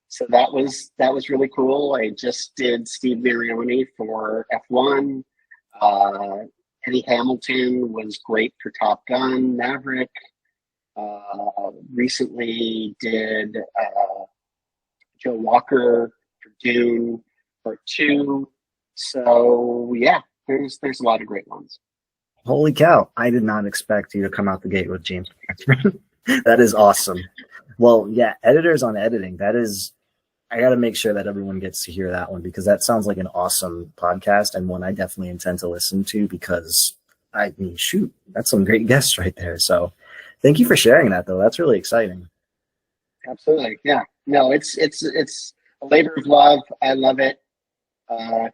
So that was really cool. I just did Steve Marioni for F1. Eddie Hamilton was great for Top Gun, Maverick. Recently did Joe Walker for Dune Part 2. So yeah, there's a lot of great ones. Holy cow. I did not expect you to come out the gate with James Cameron. That is awesome. Well, yeah, Editors on Editing. I got to make sure that everyone gets to hear that one because that sounds like an awesome podcast and one I definitely intend to listen to because I mean, shoot, that's some great guests right there. So thank you for sharing that, though. That's really exciting. Absolutely. Yeah. No, it's a labor of love. I love it.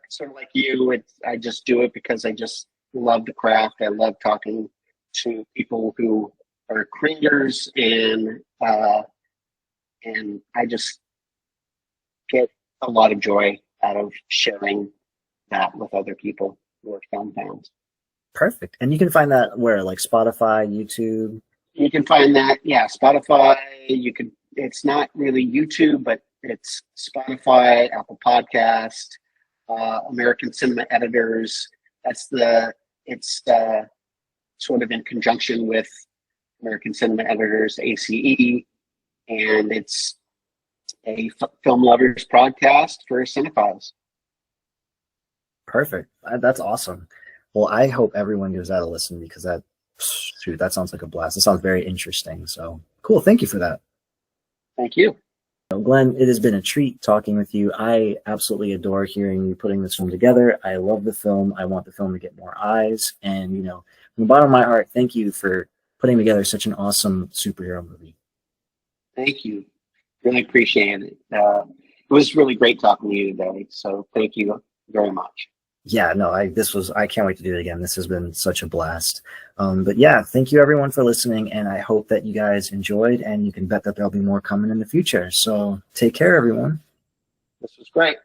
Sort of like you, I just do it because I just love the craft. I love talking to people who are creators, and I just get a lot of joy out of sharing that with other people who are film fans. Perfect. And you can find that where, like Spotify, YouTube. You can find that, yeah, Spotify. You could. It's not really YouTube, but it's Spotify, Apple Podcast, American Cinema Editors. That's the. It's sort of in conjunction with American Cinema Editors (ACE), and it's a film lovers podcast for cinephiles. Perfect. That's awesome. Well, I hope everyone gives that a listen because shoot, that sounds like a blast. It sounds very interesting. So cool. Thank you for that. Thank you. Glenn, it has been a treat talking with you. I absolutely adore hearing you putting this film together. I love the film. I want the film to get more eyes. And, from the bottom of my heart, thank you for putting together such an awesome superhero movie. Thank you. Really appreciate it. It was really great talking to you today. So thank you very much. Yeah, no, I can't wait to do it again. This has been such a blast. But yeah, thank you everyone for listening. And I hope that you guys enjoyed, and you can bet that there'll be more coming in the future. So take care, everyone. This was great.